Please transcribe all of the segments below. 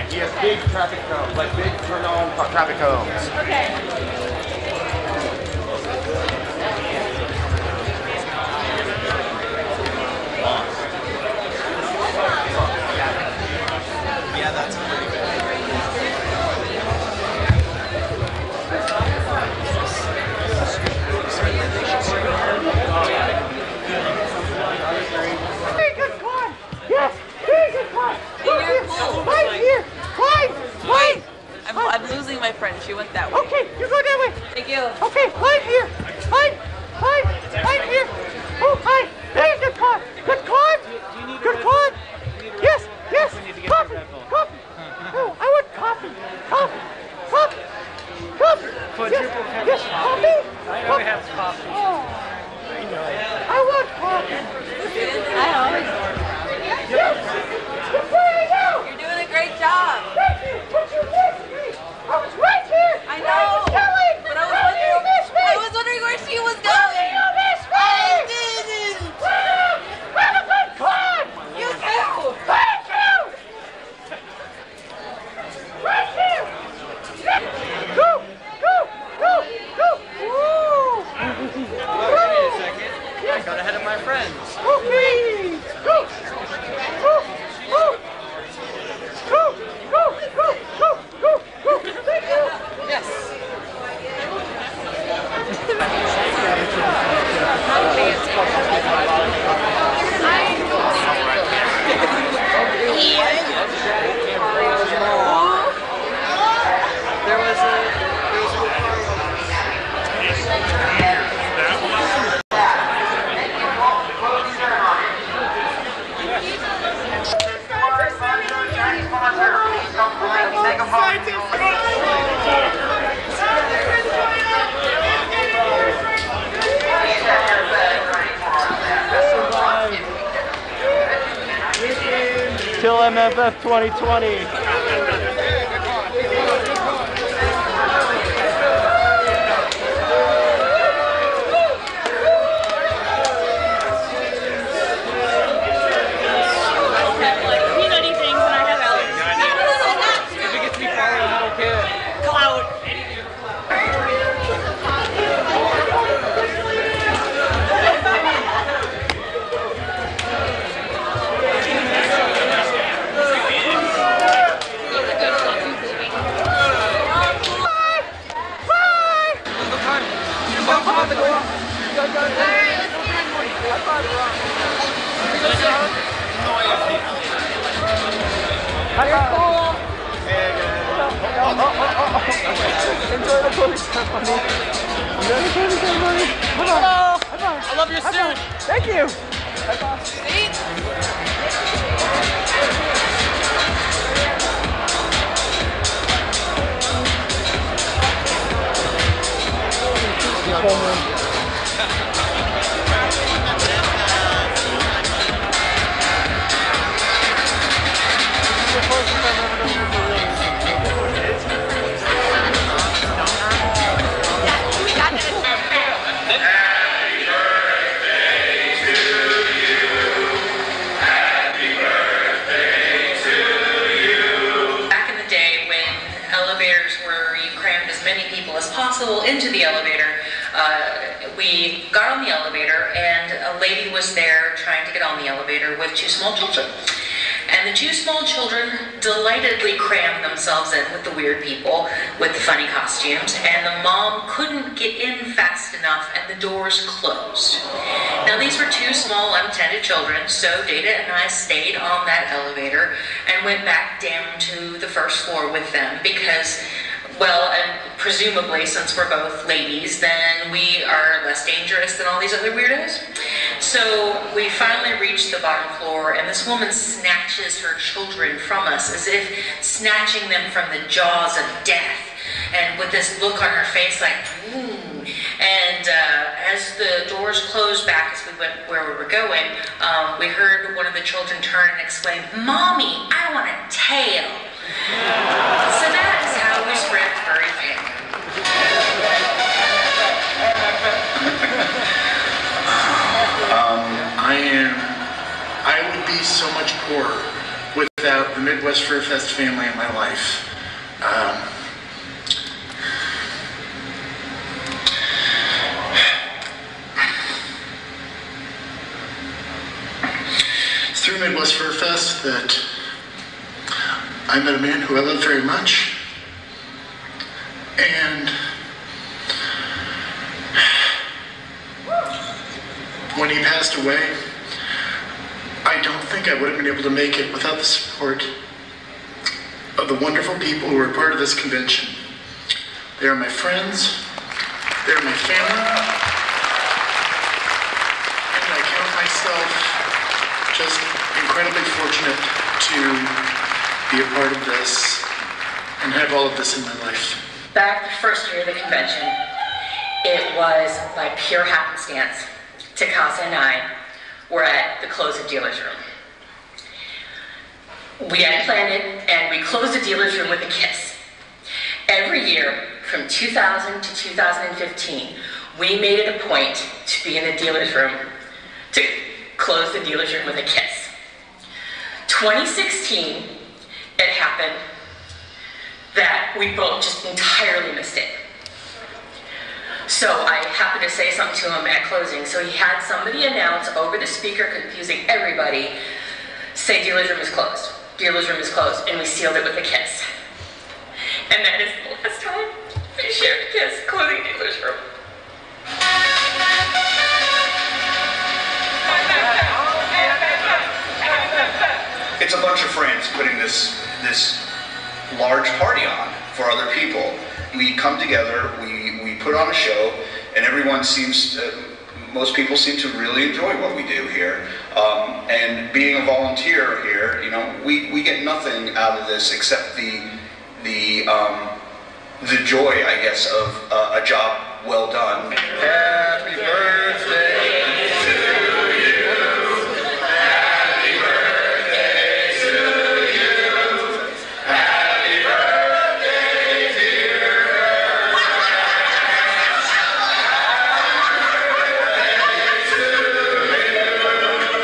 Okay. He has big traffic cones, like big turn-on traffic cones. Okay. Yeah, that's pretty bad. Very good climb. Yes, very good climb. Climb here. Climb. Wait, I'm losing my friend. She went that way. Okay, you go that way. Thank you. Okay, climb here. Climb. Climb here. Oh, hi. Very good climb. Good climb. Good climb. Yes. Coffee. Oh, I want coffee. Coffee. Quadruple cup Yes, of coffee. coffee. I always have coffee. Oh, I want coffee. I always. Yes. That's where I go. You're doing a great job. Thank you, but you missed me. I was right here. I know. Kelly, But I how did you miss me? was wondering where she was How did going. you miss me? I didn't. Have a good climb. You too. Thank you. Right here. Go. Woo. Wait a second. I got ahead of my friends. Okay. Go. Thank you. Yes. There was a Till MFF 2020. Peanutty things and I have allergies. If it gets me following, I don't care. Clout. Enjoy the clothing ceremony. Hello. I love your suit. Thank you. Back in the day when elevators were, you crammed as many people as possible into the elevator, we got on the elevator and a lady was there trying to get on the elevator with two small children. And the two small children delightedly crammed themselves in with the weird people with the funny costumes, and the mom couldn't get in fast enough and the doors closed. Now these were two small unattended children, so Data and I stayed on that elevator and went back down to the first floor with them because, well, and presumably since we're both ladies, then we are less dangerous than all these other weirdos. So we finally reached the bottom floor, and this woman snatches her children from us as if snatching them from the jaws of death, and with this look on her face like, ooh. And as the doors closed back as we went where we were going, we heard one of the children turn and exclaim, "Mommy, I want a tail." So that is how we spread furry fame. I would be so much poorer without the Midwest Midwest Furfest family in my life. It's through Midwest Furfest that I met a man who I love very much, and when he passed away, I don't think I would have been able to make it without the support of the wonderful people who are part of this convention. They are my friends, they are my family, and I count myself just incredibly fortunate to be a part of this and have all of this in my life. Back the first year of the convention, it was by pure happenstance. Takasa and I were at the close of dealer's room. We had planned it, and we closed the dealer's room with a kiss. Every year, from 2000 to 2015, we made it a point to be in the dealer's room, to close the dealer's room with a kiss. 2016, it happened that we both just entirely missed it. So I happened to say something to him at closing, so he had somebody announce over the speaker, confusing everybody, say dealer's room is closed. Dealer's room is closed, and we sealed it with a kiss. And that is the last time we shared a kiss, closing dealer's room. It's a bunch of friends putting this large party on for other people. We come together, we put on a show, and everyone seems, most people seem to really enjoy what we do here. And being a volunteer here, you know, we get nothing out of this except the joy, I guess, of a job well done. Happy birthday to you. Happy birthday to you. Happy birthday, dear.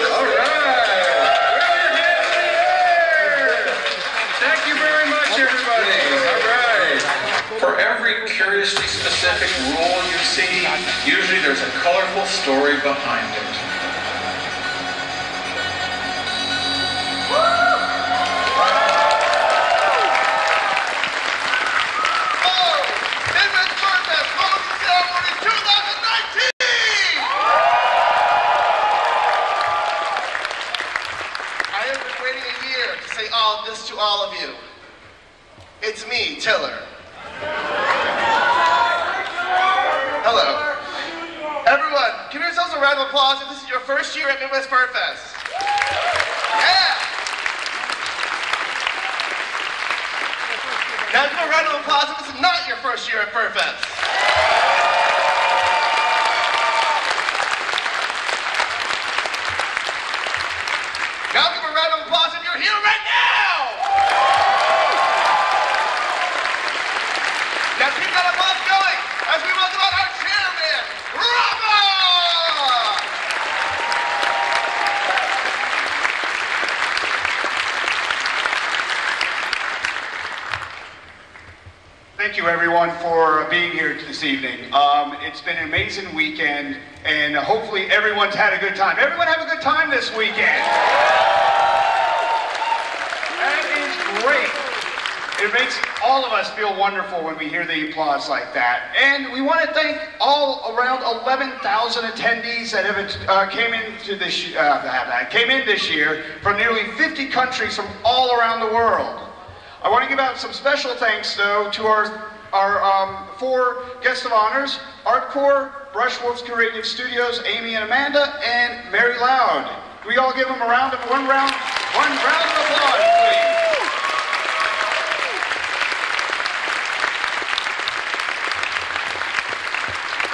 All right. Thank you very much, everybody. All right. For every curiously specific rule you see, usually there's a colorful story behind it. Midwest Furfest closing ceremony 2019! I have been waiting a year to say all of this to all of you. It's me, Tiller. Hello. Everyone, give yourselves a round of applause if this is your first year at Midwest Furfest. Yeah! Now give a round of applause if this is not your first year at Furfest. Now give a round of applause if you're here right now! Now keep that applause going as we welcome out our chairman, Rama! Thank you, everyone, for being here this evening. It's been an amazing weekend, and hopefully everyone's had a good time. Everyone have a good time this weekend. That is great. It makes all of us feel wonderful when we hear the applause like that. And we want to thank all around 11,000 attendees that have came in this year from nearly 50 countries from all around the world. I want to give out some special thanks, though, to our four guests of honors: Artcore, Brushwolves Creative Studios, Amy and Amanda, and Mary Loud. Can we all give them a round of one round of applause, please?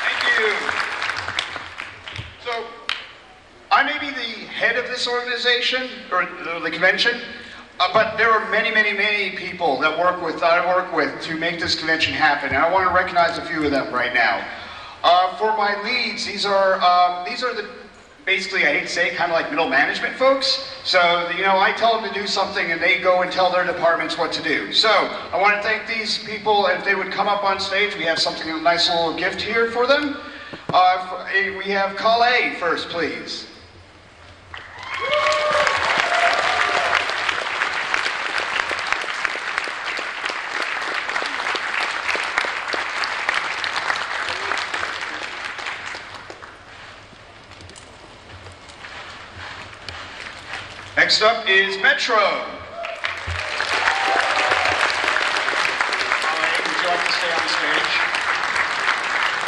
Thank you. So, I may be the head of this organization, or the convention, but there are many, many, many people that I work with to make this convention happen, and I want to recognize a few of them right now. For my leads, these are the basically, I hate to say it, kind of like middle management folks. So, you know, I tell them to do something and they go and tell their departments what to do. So, I want to thank these people. If they would come up on stage, we have something, a nice little gift here for them. We have Calais first, please. Next up is Metro. Calais, would you like to stay on stage?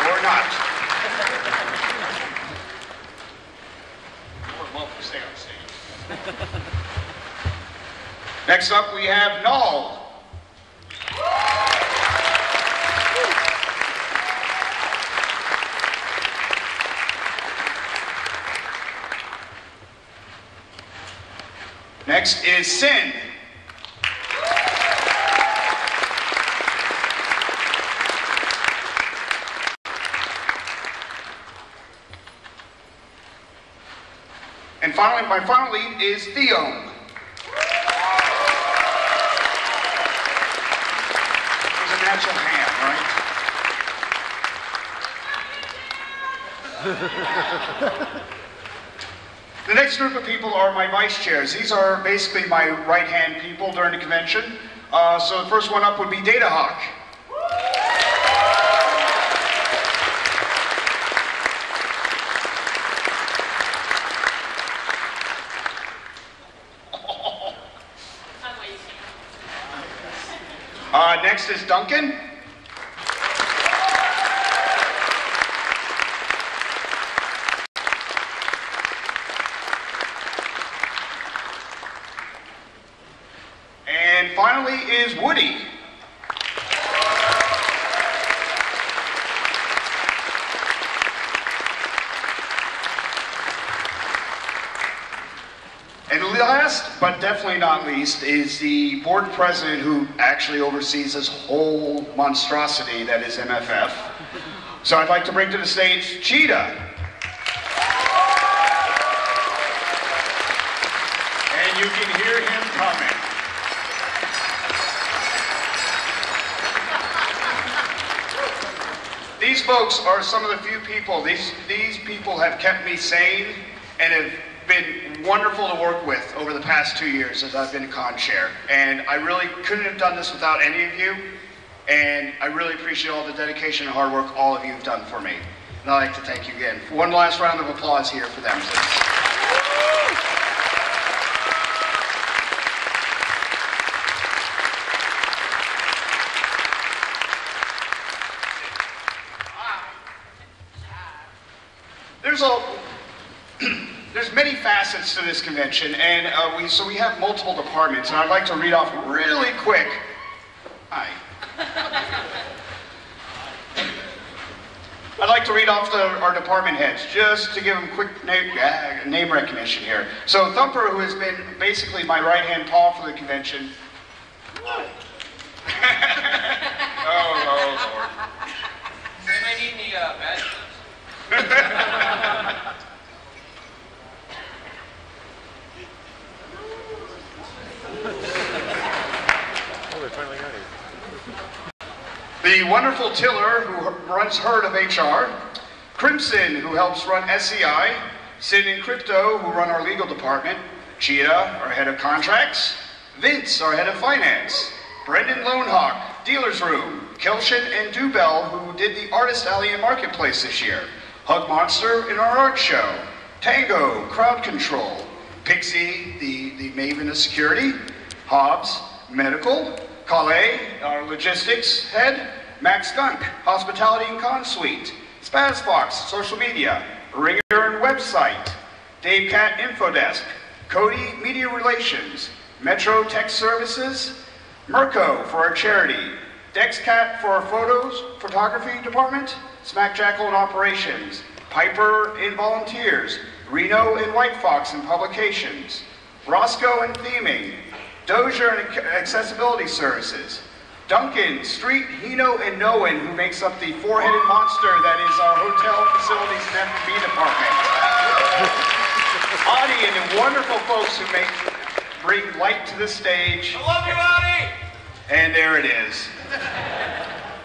Or not? More welcome to stay on stage. Next up we have Null. Next is Sin. And finally, my final lead is Theome. He's a natural hand, right? The next group of people are my vice chairs. These are basically my right-hand people during the convention. So the first one up would be Data Hawk. Next is Duncan. And finally is Woody. And last, but definitely not least, is the board president who actually oversees this whole monstrosity that is MFF. So I'd like to bring to the stage Cheetah. And you can hear him coming. These folks are some of the few people, these people have kept me sane and have been wonderful to work with over the past 2 years as I've been con chair. And I really couldn't have done this without any of you. And I really appreciate all the dedication and hard work all of you have done for me. And I'd like to thank you again. One last round of applause here for them, please. There's many facets to this convention, and we have multiple departments, and I'd like to read off really quick. Hi. I'd like to read off our department heads, just to give them quick name recognition here. So Thumper, who has been basically my right-hand paw for the convention. Oh, Lord. Anybody need any badges? The wonderful Tiller, who runs Herd of HR, Crimson, who helps run SEI, Sid and Crypto, who run our legal department, Cheetah, our head of contracts, Vince, our head of finance, Brendan Lonehawk, Dealer's Room, Kelshin and Dubell, who did the Artist Alley and Marketplace this year, Hug Monster in our art show, Tango, Crowd Control, Pixie, the maven of security, Hobbs, Medical, Calais, our logistics head, Max Gunk, Hospitality and Con Suite, Spazbox, social media, Ringer and website, Dave Cat Infodesk, Cody Media Relations, Metro Tech Services, Mirko for our charity, DexCat for our photography department, Smack Jackal in operations, Piper in volunteers, Reno and White Fox in publications, Roscoe in theming, Dozier and accessibility services, Duncan, Street, Hino, and Noen, who makes up the four-headed monster that is our hotel facilities and F&B department. Audie and the wonderful folks who bring light to the stage. I love you, Audie! And there it is.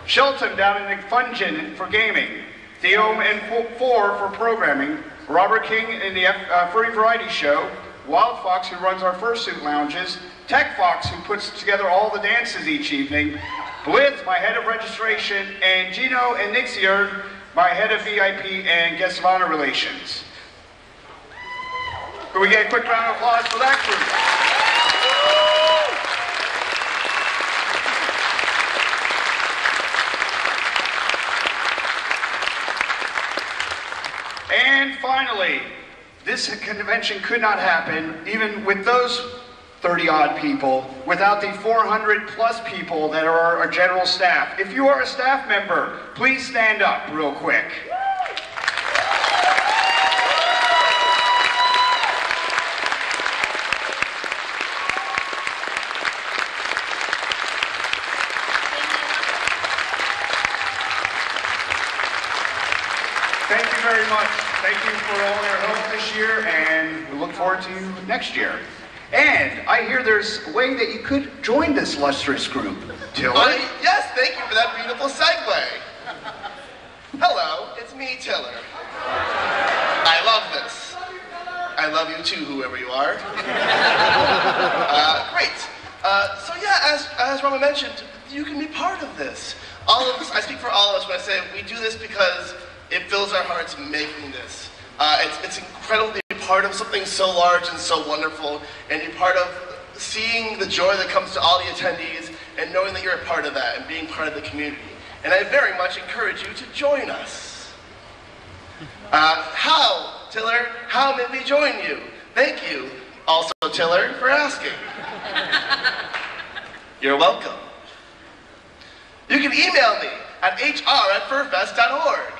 Shelton down in the Fungin for gaming. Theo and Four for programming. Robert King in the Furry Variety Show. Wild Fox, who runs our fursuit lounges. Tech Fox, who puts together all the dances each evening. Blitz, my head of registration. And Gino and Nixier, my head of VIP and guest of honor relations. Can we get a quick round of applause for that group? And finally, this convention could not happen, even with those 30-odd people, without the 400 plus people that are our general staff. If you are a staff member, please stand up real quick. Thank you very much. Thank you for all your help this year, and we look forward to you next year. And I hear there's a way that you could join this lustrous group. Tiller? Yes, thank you for that beautiful segue. Hello, it's me, Tiller. I love this. I love you too, whoever you are. Great. So yeah, as Rama mentioned, you can be part of this. All of us, I speak for all of us when I say we do this because it fills our hearts making this. It's incredible to be part of something so large and so wonderful, and be part of seeing the joy that comes to all the attendees, and knowing that you're a part of that, and being part of the community. And I very much encourage you to join us. How, Tiller? How may we join you? Thank you, also Tiller, for asking. You're welcome. You can email me at hr@furfest.org.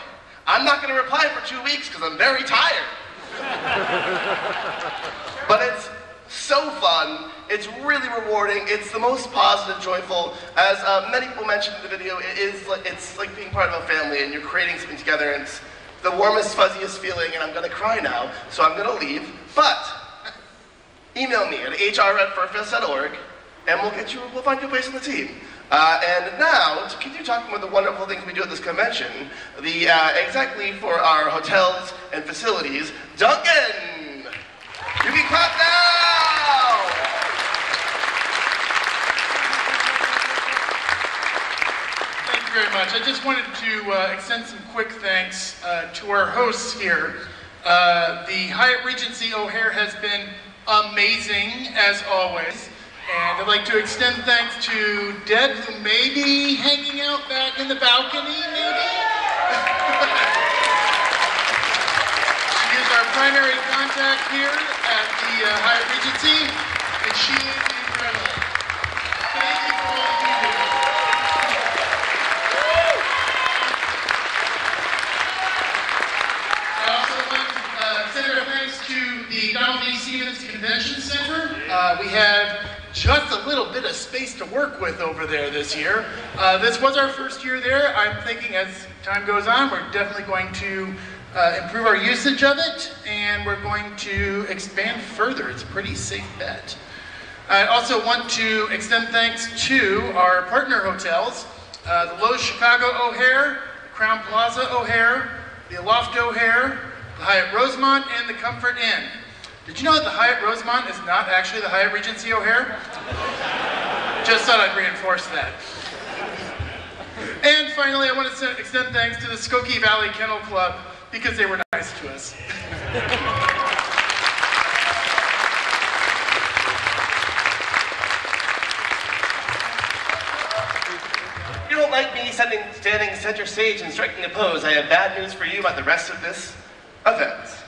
I'm not going to reply for 2 weeks because I'm very tired. But it's so fun. It's really rewarding. It's the most positive, joyful. As many people mentioned in the video, it's like being part of a family, and you're creating something together, and it's the warmest, fuzziest feeling, and I'm going to cry now, so I'm going to leave. But email me at hr@furfest.org, and we'll find you a place on the team. And now, to continue talking about the wonderful things we do at this convention, the exec lead for our hotels and facilities, Duncan! You can clap now! Thank you very much. I just wanted to extend some quick thanks to our hosts here. The Hyatt Regency O'Hare has been amazing, as always. And I'd like to extend thanks to Deb, who may be hanging out back in the balcony, maybe? She is our primary contact here at the Hyatt Regency, and she is incredible. Thank you for all you do. I also want to send our thanks to the Donald D. Stevens Convention Center. We have just a little bit of space to work with over there this year. This was our first year there. I'm thinking as time goes on, we're definitely going to improve our usage of it, and we're going to expand further. It's a pretty safe bet. I also want to extend thanks to our partner hotels, the Lowe's Chicago O'Hare, Crown Plaza O'Hare, the Aloft O'Hare, the Hyatt Rosemont, and the Comfort Inn. Did you know that the Hyatt Rosemont is not actually the Hyatt Regency O'Hare? Just thought I'd reinforce that. And finally, I want to extend thanks to the Skokie Valley Kennel Club because they were nice to us. You don't like me standing center stage and striking a pose. I have bad news for you about the rest of this event.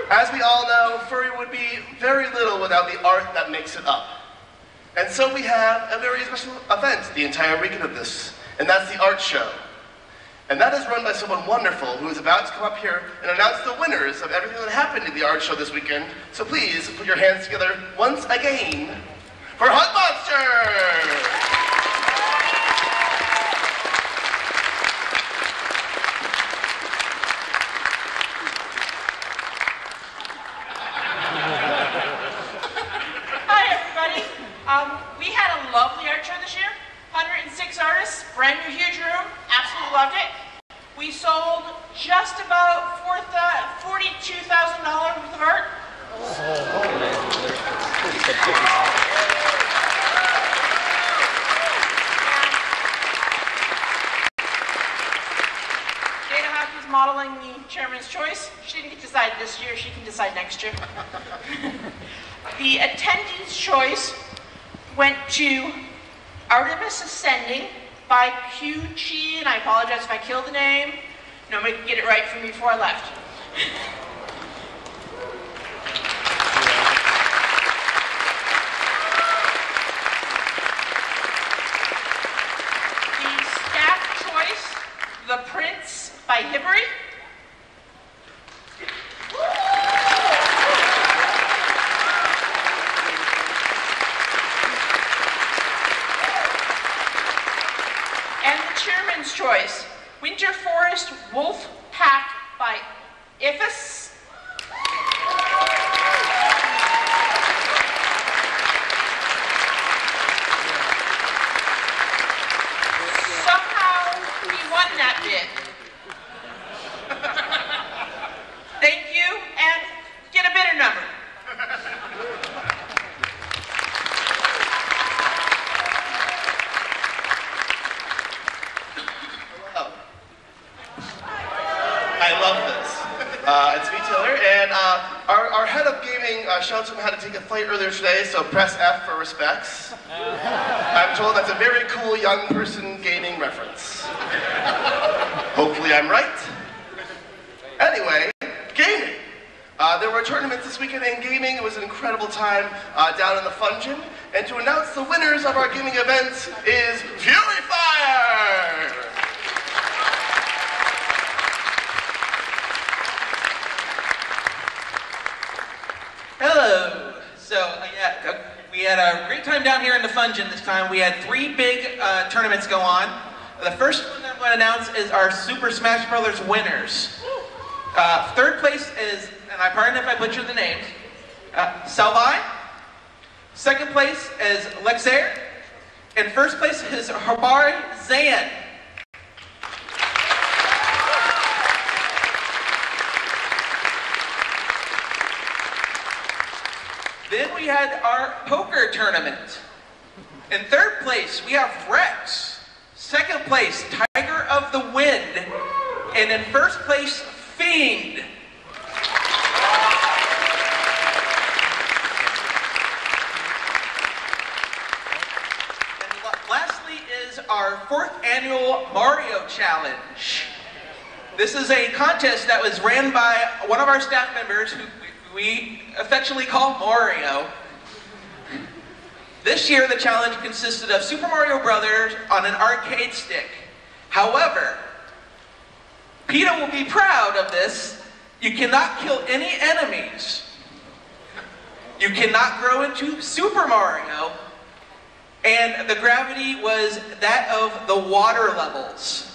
As we all know, furry would be very little without the art that makes it up. And so we have a very special event the entire weekend of this, and that's the art show. And that is run by someone wonderful who is about to come up here and announce the winners of everything that happened in the art show this weekend. So please put your hands together once again for Hug Monster! tournaments, brand new huge room, absolutely loved it. We sold just about $42,000 worth of art. Dana Hockey's modeling the Chairman's Choice. She didn't get to decide this year, she can decide next year. The attendees' choice went to Artemis Ascending by Q-Chi, and I apologize if I killed the name. Nobody could get it right for me before I left. The staff choice, The Prince by Hibbery. And the Chairman's choice, Winter Forest Wolf Pack by Iphis. Somehow he won that bid. Thank you, and get a bidder number. I love this. It's me, Taylor, and our head of gaming showed him how to take a flight earlier today, so press F for respects. I'm told that's a very cool young person gaming reference. Hopefully I'm right. Anyway, gaming. There were tournaments this weekend in gaming. It was an incredible time down in the Fun Gym. And to announce the winners of our gaming events is Fury Fire! Hello. So yeah, we had a great time down here in the Fun Gym this time. We had 3 big tournaments go on. The first one I'm going to announce is our Super Smash Brothers winners. Third place is, and I pardon if I butcher the names, Salvi. Second place is Lexair. And first place is Habari Zayan. Then we had our poker tournament. In third place, we have Rex. Second place, Tiger of the Wind. And in first place, Fiend. And lastly is our 4th annual Mario Challenge. This is a contest that was ran by one of our staff members who we affectionately call Mario. This year, the challenge consisted of Super Mario Brothers on an arcade stick. However, PETA will be proud of this. You cannot kill any enemies. You cannot grow into Super Mario. And the gravity was that of the water levels.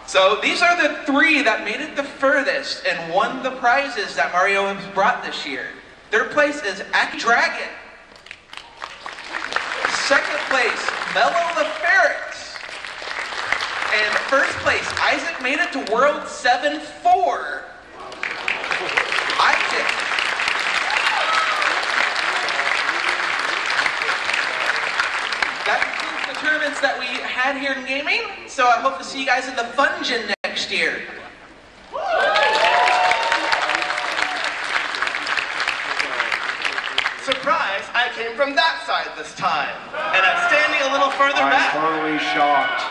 So these are the 3 that made it the furthest and won the prizes that Mario has brought this year. Third place is Aki Dragon. Second place, Mello the Ferret. And first place, Isaac made it to World 7-4. Isaac. That concludes the tournaments that we had here in gaming. So I hope to see you guys in the Fun Gym next year. Surprise, I came from that side this time. And I'm standing a little further back. I'm totally shocked.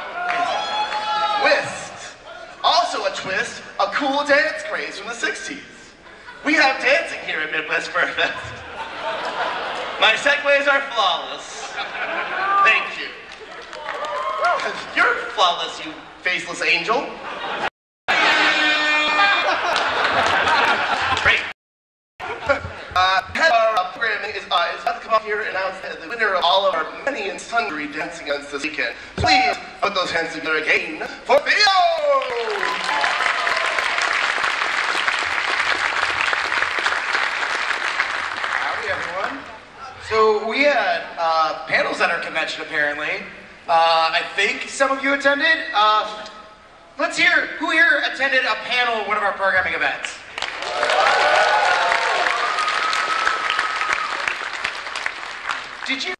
Twist. Also a twist, a cool dance craze from the 60s. We have dancing here at Midwest Furfest. My segues are flawless. Thank you. You're flawless, you faceless angel. Great. Head of our programming is about to come up here and announce the winner of all of our many and sundry dancing events this weekend. Please put those hands together again for Theo! Howdy, everyone. So we had panels at our convention, apparently. I think some of you attended. Let's hear, who here attended a panel at one of our programming events? Did you